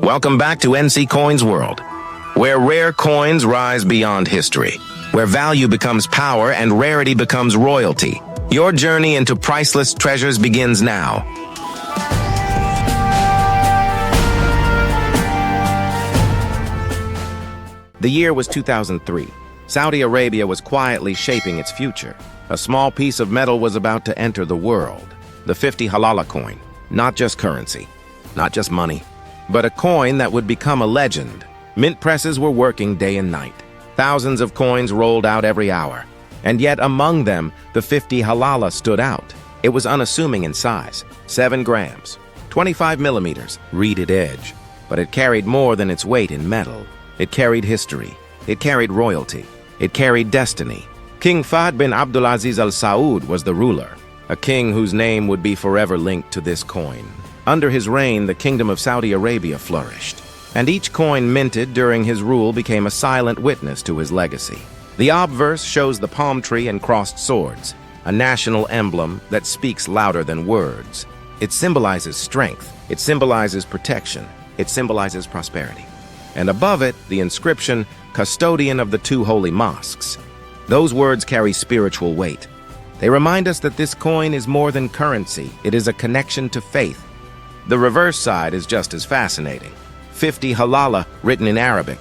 Welcome back to NC Coins World, where rare coins rise beyond history, where value becomes power and rarity becomes royalty. Your journey into priceless treasures begins now. The year was 2003. Saudi Arabia was quietly shaping its future. A small piece of metal was about to enter the world. The 50 Halala coin. Not just currency, not just money, but a coin that would become a legend. Mint presses were working day and night. Thousands of coins rolled out every hour. And yet among them, the 50 Halala stood out. It was unassuming in size, 7 grams, 25 millimeters, reeded edge. But it carried more than its weight in metal. It carried history. It carried royalty. It carried destiny. King Fahd bin Abdulaziz Al Saud was the ruler, a king whose name would be forever linked to this coin. Under his reign, the Kingdom of Saudi Arabia flourished, and each coin minted during his rule became a silent witness to his legacy. The obverse shows the palm tree and crossed swords, a national emblem that speaks louder than words. It symbolizes strength. It symbolizes protection. It symbolizes prosperity. And above it, the inscription, custodian of the 2 holy mosques. Those words carry spiritual weight. They remind us that this coin is more than currency. It is a connection to faith. The reverse side is just as fascinating. 50 Halala written in Arabic.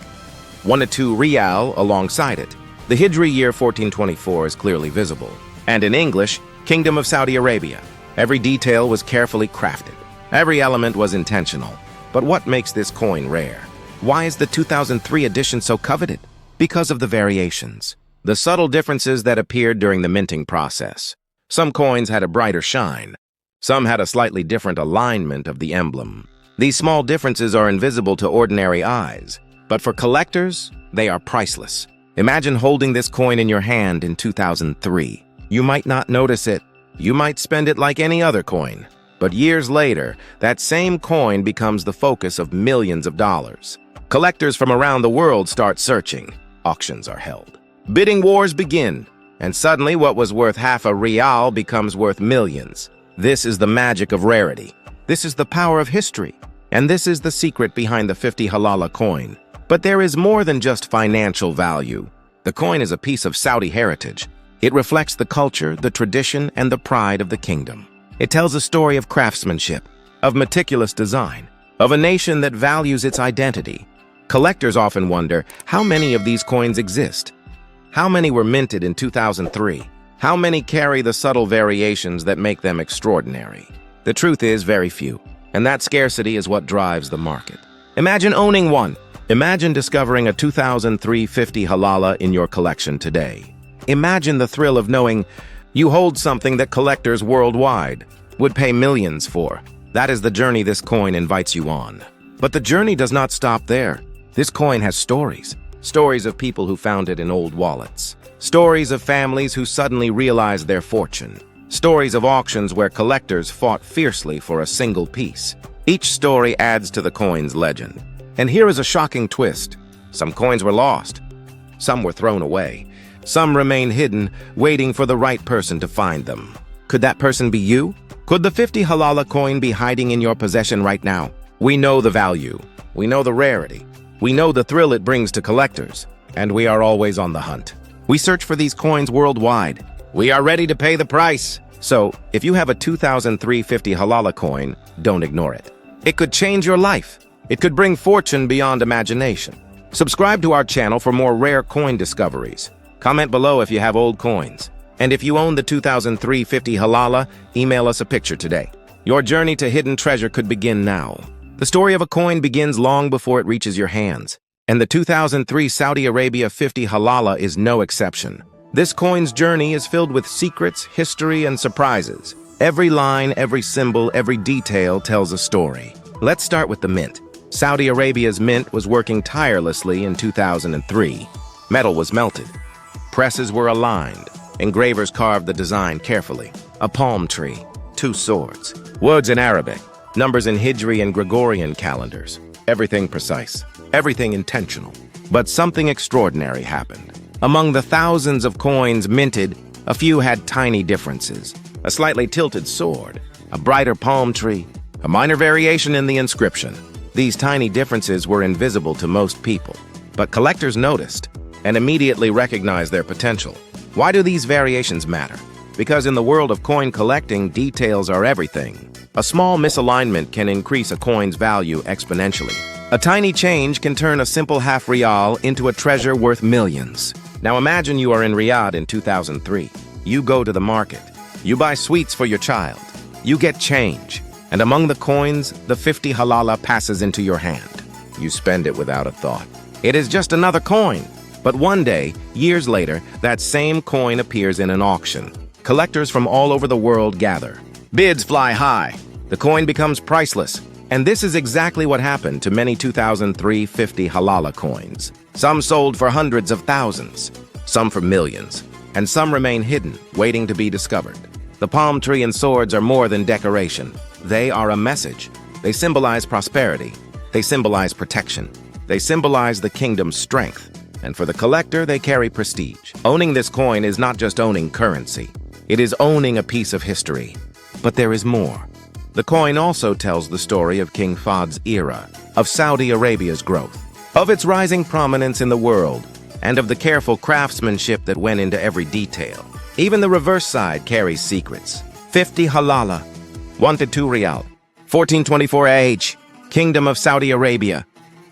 1 to 2 Riyal alongside it. The Hijri year 1424 is clearly visible. And in English, Kingdom of Saudi Arabia. Every detail was carefully crafted. Every element was intentional. But what makes this coin rare? Why is the 2003 edition so coveted? Because of the variations. The subtle differences that appeared during the minting process. Some coins had a brighter shine. Some had a slightly different alignment of the emblem. These small differences are invisible to ordinary eyes, but for collectors, they are priceless. Imagine holding this coin in your hand in 2003. You might not notice it. You might spend it like any other coin. But years later, that same coin becomes the focus of millions of dollars. Collectors from around the world start searching. Auctions are held. Bidding wars begin, and suddenly what was worth half a Riyal becomes worth millions. This is the magic of rarity. This is the power of history. And this is the secret behind the 50 Halala coin. But there is more than just financial value. The coin is a piece of Saudi heritage. It reflects the culture, the tradition, and the pride of the kingdom. It tells a story of craftsmanship, of meticulous design, of a nation that values its identity. Collectors often wonder, how many of these coins exist? How many were minted in 2003? How many carry the subtle variations that make them extraordinary? The truth is, very few. And that scarcity is what drives the market. Imagine owning one. Imagine discovering a 2003 50 Halala in your collection today. Imagine the thrill of knowing you hold something that collectors worldwide would pay millions for. That is the journey this coin invites you on. But the journey does not stop there. This coin has stories. Stories of people who found it in old wallets. Stories of families who suddenly realized their fortune. Stories of auctions where collectors fought fiercely for a single piece. Each story adds to the coin's legend. And here is a shocking twist. Some coins were lost. Some were thrown away. Some remain hidden, waiting for the right person to find them. Could that person be you? Could the 50 Halala coin be hiding in your possession right now? We know the value. We know the rarity. We know the thrill it brings to collectors. And we are always on the hunt. We search for these coins worldwide. We are ready to pay the price. So, if you have a 2003 50 Halala coin, don't ignore it. It could change your life. It could bring fortune beyond imagination. Subscribe to our channel for more rare coin discoveries. Comment below if you have old coins. And if you own the 2003 50 Halala, email us a picture today. Your journey to hidden treasure could begin now. The story of a coin begins long before it reaches your hands. And the 2003 Saudi Arabia 50 Halala is no exception. This coin's journey is filled with secrets, history, and surprises. Every line, every symbol, every detail tells a story. Let's start with the mint. Saudi Arabia's mint was working tirelessly in 2003. Metal was melted. Presses were aligned. Engravers carved the design carefully. A palm tree, 2 swords. Words in Arabic, numbers in Hijri and Gregorian calendars. Everything precise. Everything intentional. But something extraordinary happened. Among the thousands of coins minted, a few had tiny differences. A slightly tilted sword, a brighter palm tree, a minor variation in the inscription. These tiny differences were invisible to most people, but collectors noticed and immediately recognized their potential. Why do these variations matter? Because in the world of coin collecting, details are everything. A small misalignment can increase a coin's value exponentially. A tiny change can turn a simple half Riyal into a treasure worth millions. Now imagine you are in Riyadh in 2003. You go to the market. You buy sweets for your child. You get change. And among the coins, the 50 Halala passes into your hand. You spend it without a thought. It is just another coin. But one day, years later, that same coin appears in an auction. Collectors from all over the world gather. Bids fly high. The coin becomes priceless. And this is exactly what happened to many 2003 50 Halala coins. Some sold for hundreds of thousands, some for millions, and some remain hidden, waiting to be discovered. The palm tree and swords are more than decoration. They are a message. They symbolize prosperity. They symbolize protection. They symbolize the kingdom's strength. And for the collector, they carry prestige. Owning this coin is not just owning currency. It is owning a piece of history. But there is more. The coin also tells the story of King Fahd's era, of Saudi Arabia's growth, of its rising prominence in the world, and of the careful craftsmanship that went into every detail. Even the reverse side carries secrets. 50 Halala, 1 to 2 Riyal, 1424 AH, Kingdom of Saudi Arabia.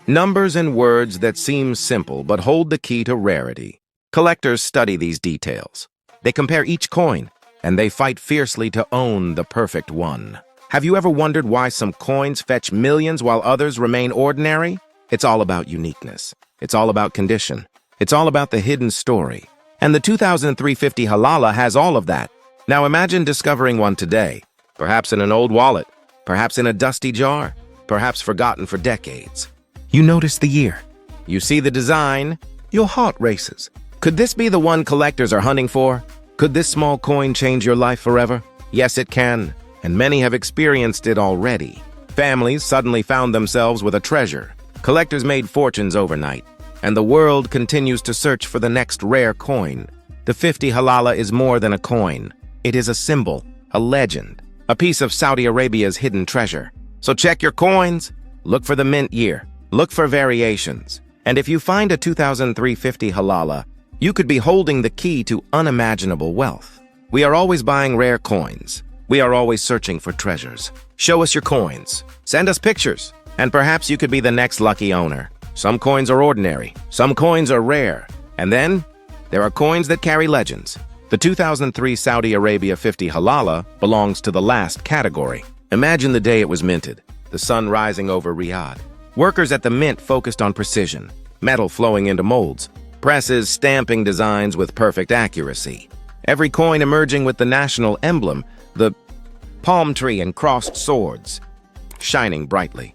Numbers and words that seem simple but hold the key to rarity. Collectors study these details. They compare each coin, and they fight fiercely to own the perfect one. Have you ever wondered why some coins fetch millions while others remain ordinary? It's all about uniqueness. It's all about condition. It's all about the hidden story. And the 2003 50 Halala has all of that. Now imagine discovering one today, perhaps in an old wallet, perhaps in a dusty jar, perhaps forgotten for decades. You notice the year. You see the design. Your heart races. Could this be the one collectors are hunting for? Could this small coin change your life forever? Yes, it can. And many have experienced it already. Families suddenly found themselves with a treasure. Collectors made fortunes overnight. And the world continues to search for the next rare coin. The 50 Halala is more than a coin. It is a symbol, a legend, a piece of Saudi Arabia's hidden treasure. So check your coins. Look for the mint year. Look for variations. And if you find a 2003 50 Halala, you could be holding the key to unimaginable wealth. We are always buying rare coins. We are always searching for treasures. Show us your coins. Send us pictures. And perhaps you could be the next lucky owner. Some coins are ordinary. Some coins are rare. And then, there are coins that carry legends. The 2003 Saudi Arabia 50 Halala belongs to the last category. Imagine the day it was minted. The sun rising over Riyadh. Workers at the mint focused on precision. Metal flowing into molds. Presses stamping designs with perfect accuracy. Every coin emerging with the national emblem, the palm tree and crossed swords, shining brightly.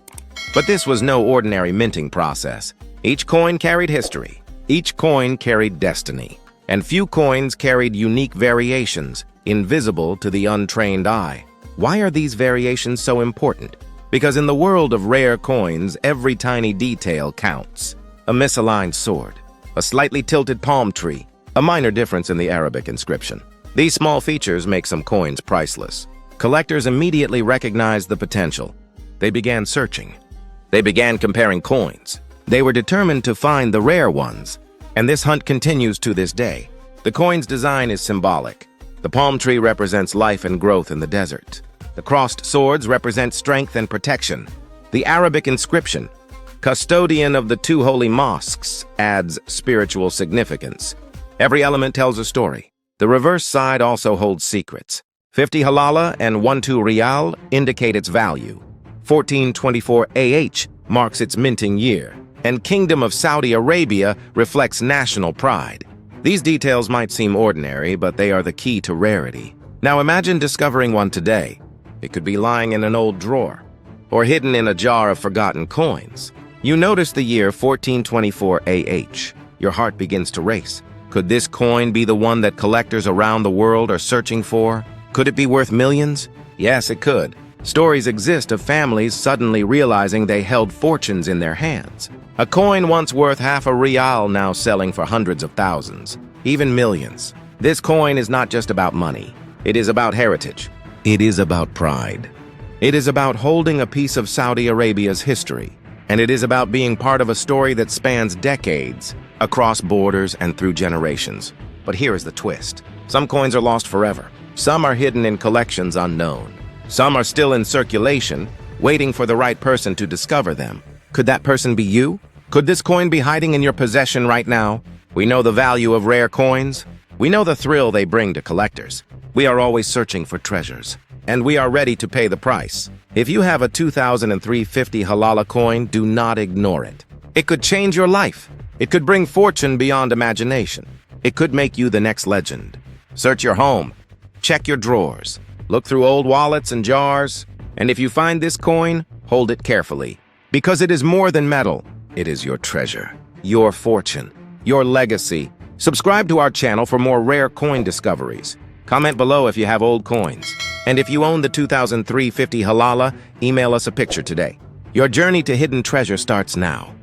But this was no ordinary minting process. Each coin carried history. Each coin carried destiny. And few coins carried unique variations, invisible to the untrained eye. Why are these variations so important? Because in the world of rare coins, every tiny detail counts. A misaligned sword, a slightly tilted palm tree, a minor difference in the Arabic inscription. These small features make some coins priceless. Collectors immediately recognized the potential. They began searching. They began comparing coins. They were determined to find the rare ones. And this hunt continues to this day. The coin's design is symbolic. The palm tree represents life and growth in the desert. The crossed swords represent strength and protection. The Arabic inscription, custodian of the two holy mosques, adds spiritual significance. Every element tells a story. The reverse side also holds secrets. 50 Halala and 12 Riyal indicate its value. 1424 AH marks its minting year. And Kingdom of Saudi Arabia reflects national pride. These details might seem ordinary, but they are the key to rarity. Now imagine discovering one today. It could be lying in an old drawer, or hidden in a jar of forgotten coins. You notice the year 1424 AH. Your heart begins to race. Could this coin be the one that collectors around the world are searching for? Could it be worth millions? Yes, it could. Stories exist of families suddenly realizing they held fortunes in their hands. A coin once worth half a Riyal now selling for hundreds of thousands, even millions. This coin is not just about money. It is about heritage. It is about pride. It is about holding a piece of Saudi Arabia's history. And it is about being part of a story that spans decades, across borders and through generations. But here is the twist. Some coins are lost forever. Some are hidden in collections unknown. Some are still in circulation, waiting for the right person to discover them. Could that person be you? Could this coin be hiding in your possession right now? We know the value of rare coins. We know the thrill they bring to collectors. We are always searching for treasures, and we are ready to pay the price. If you have a 2003 50 Halala coin, do not ignore it. It could change your life. It could bring fortune beyond imagination. It could make you the next legend. Search your home. Check your drawers. Look through old wallets and jars. And if you find this coin, hold it carefully. Because it is more than metal. It is your treasure, your fortune, your legacy. Subscribe to our channel for more rare coin discoveries. Comment below if you have old coins. And if you own the 2003 50 Halala, email us a picture today. Your journey to hidden treasure starts now.